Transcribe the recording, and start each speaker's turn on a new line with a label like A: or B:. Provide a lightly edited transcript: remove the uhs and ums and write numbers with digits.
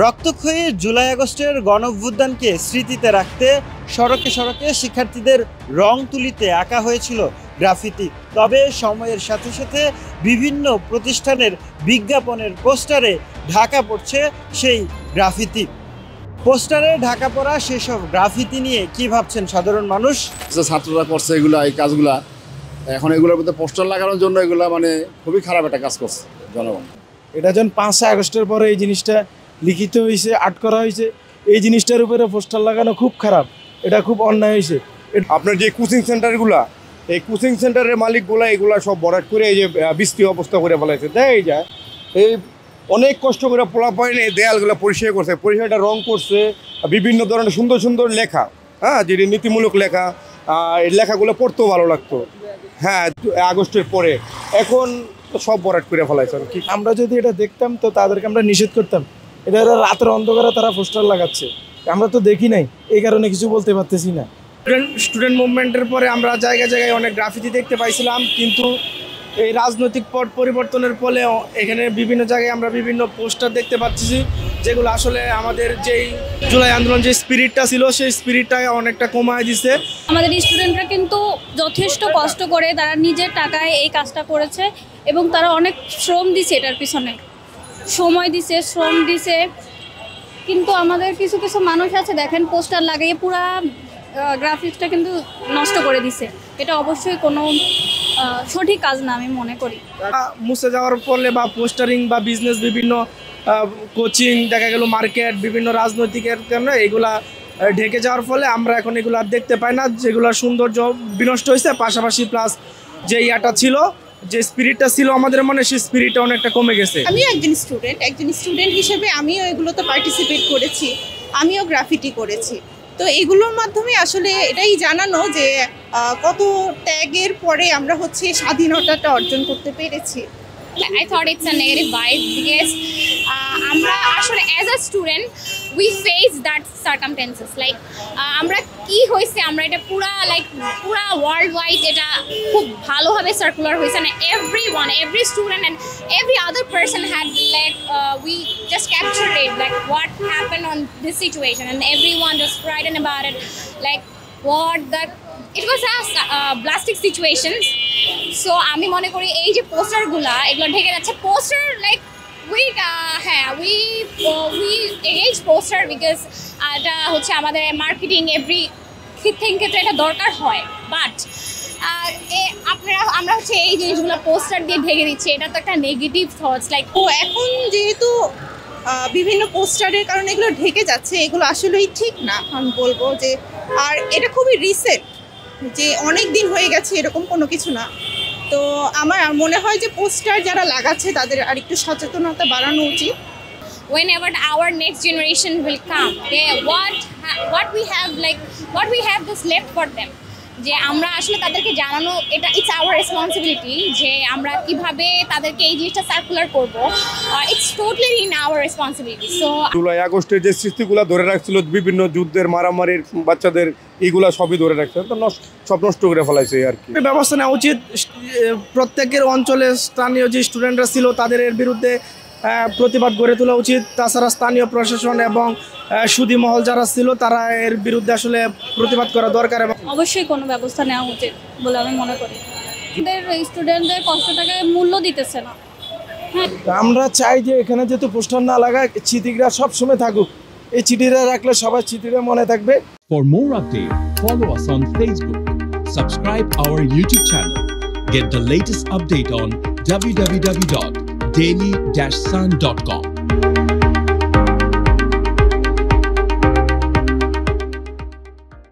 A: রক্তক্ষয়ী জুলাই আগস্টের গণঅভ্যুত্থানকে স্মৃতিতে রাখতে সড়কে সড়কে শিক্ষার্থীদের রং তুলিতে আঁকা হয়েছিল গ্রাফিতি। তবে সময়ের সাথে সাথে বিভিন্ন প্রতিষ্ঠানের বিজ্ঞাপনের পোস্টারে ঢাকা পড়ছে সেই গ্রাফিতি। পোস্টারে ঢাকা পড়া সেসব গ্রাফিতি নিয়ে কি ভাবছেন সাধারণ মানুষ?
B: ছাত্ররা করছে এগুলা, এই কাজগুলা এখন এগুলোর মধ্যে পোস্টার লাগানোর জন্য এগুলা মানে খুবই খারাপ একটা কাজ করছে জনগণ।
C: এটা যখন 5 আগস্টের পরে এই জিনিসটা লিখিত হয়েছে, আর্ট করা হয়েছে, এই জিনিসটার উপরে পোস্টার লাগানো খুব খারাপ, এটা খুব অন্যায় হয়েছে।
D: আপনার যে কোচিং সেন্টারগুলা, এই কোচিং সেন্টারের মালিকগুলা এগুলা সব বরাট করে এই যে বৃষ্টি অবস্থা করে ফেলাইছে। দেয় যায় এই অনেক কষ্ট করে পোলাপাইনে দেয়ালগুলো পরিষ্কার করছে, পরিষ্কারটা রং করছে, বিভিন্ন ধরনের সুন্দর সুন্দর লেখা, হ্যাঁ, যেটি নীতিমূলক লেখা, এই লেখাগুলো পড়তেও ভালো লাগতো। হ্যাঁ, আগস্টের পরে এখন সব বরাট করে ফেলাইছে। কি
C: আমরা যদি এটা দেখতাম তো তাদেরকে আমরা নিষেধ করতাম। এটা রাতের অন্ধকারে তারা পোস্টার লাগাচ্ছে, আমরা তো দেখি নাই, এই কারণে কিছু বলতে পারতেছি না।
E: স্টুডেন্ট মুভমেন্টের পরে আমরা জায়গায় জায়গায় অনেক গ্রাফিতি দেখতে পাইছিলাম, কিন্তু এই রাজনৈতিক পট পরিবর্তনের ফলে এখানে বিভিন্ন জায়গায় আমরা বিভিন্ন পোস্টার দেখতে পাচ্ছি, যেগুলো আসলে আমাদের যেই জুলাই আন্দোলন যে স্পিরিটটা ছিল সেই স্পিরিটটা অনেকটা কমায় দিছে।
F: আমাদের স্টুডেন্টরা কিন্তু যথেষ্ট কষ্ট করে তারা নিজের টাকায় এই কাজটা করেছে এবং তারা অনেক শ্রম দিছে, এটার পিছনে সময় দিছে, শ্রম দিছে। কিন্তু আমাদের কিছু কিছু মানুষ আছে দেখেন পোস্টার লাগিয়ে পুরা গ্রাফিক্সটা কিন্তু নষ্ট করে দিছে। এটা অবশ্যই কোনো সঠিক কাজ না আমি মনে করি।
E: মুছে যাওয়ার ফলে বা পোস্টারিং বা বিজনেস, বিভিন্ন কোচিং, দেখা গেল মার্কেট, বিভিন্ন রাজনৈতিকের জন্য এগুলা ঢেকে যাওয়ার ফলে আমরা এখন এগুলো আর দেখতে পাই না, যেগুলোর সৌন্দর্য বিনষ্ট হয়েছে। পাশাপাশি প্লাস যে ইয়াটা ছিল, যে স্পিরিটটা ছিল আমাদের মনে, সেই স্পিরিটটা অনেকটা কমে গেছে।
G: আমি একজন স্টুডেন্ট হিসেবে আমিও এগুলোতে পার্টিসিপেট করেছি, আমিও গ্রাফিটি করেছি। তো এগুলোর মাধ্যমে আসলে এটাই জানানো যে কত ত্যাগের পরে আমরা হচ্ছে স্বাধীনতাটা অর্জন করতে পেরেছি।
H: I thought it's a negative vibe because আমরা আসলে as a student we face that circumstances like আমরা কি হইছে, আমরা এটা পুরা ওয়ার্ল্ড ওয়াইড এটা খুব ভালোভাবে সার্কুলার হয়েছে, and every student and every other person had we just captured it, like what happened on this situation, and everyone just writing about it, like what that it was a blastic situations. So আমি মনে করি এই যে পোস্টারগুলা এগুলো ঢেকে যাচ্ছে, poster like we engage poster because এটা হচ্ছে আমাদের মার্কেটিং এভরিথিং ক্ষেত্রে এটা দরকার হয়, বাট আমরা হচ্ছে এই জিনিসগুলো পোস্টার দিয়ে ঢেকে দিচ্ছি, এটা তো একটা নেগেটিভ থটস। লাইক
G: এখন যেহেতু বিভিন্ন পোস্টারের কারণে এগুলো ঢেকে যাচ্ছে, এগুলো আসলেই ঠিক না আমি বলবো যে। আর এটা খুবই রিসেন্ট, যে অনেক দিন হয়ে গেছে এরকম কোনো কিছু না। তো আমার মনে হয় যে পোস্টার যারা লাগাচ্ছে তাদের আর একটু সচেতনতা বাড়ানো উচিত।
H: Whenever our next generation will come, what we have this left for them, যে আমরা আসলে তাদেরকে জানানো, এটা ইটস আওয়ার রেসপন্সিবিলিটি যে আমরা কিভাবে তাদেরকে এই জিনিসটা সার্কুলার করব, it's totally in our responsibility. So
D: July আগস্টের যে স্মৃতিগুলো ধরে রাখছিল, বিভিন্ন যুদ্ধের, মারামারির, বাচ্চাদের, এইগুলা সবই ধরে রাখছে, তো সব নষ্ট করে ফেলাইছে আর কি।
E: ব্যবস্থা নেওয়া উচিত। প্রত্যেকের অঞ্চলে স্থানীয় যে স্টুডেন্টরা ছিল তাদের এর বিরুদ্ধে প্রতিবাদ গড়ে তোলা উচিত। তাছাড়া স্থানীয় প্রশাসন এবং সুদী মহল যারা ছিল তারা এর বিরুদ্ধে আসলে প্রতিবাদ করা দরকার এবং
F: অবশ্যই কোনো ব্যবস্থা নেওয়া উচিত বলে আমি মনে করি। স্টুডেন্টদের কষ্টটাকে মূল্য দিতেছে না।
C: আমরা চাই যে এখানে যেহেতু পোস্টার না লাগায়, চিঠিরা সবসময় থাকুক, এই চিঠিরা রাখলে সবার চিঠিরা মনে থাকবে।
I: For more updates, follow us on Facebook, subscribe our YouTube channel, get the latest update on www.daily-sun.com.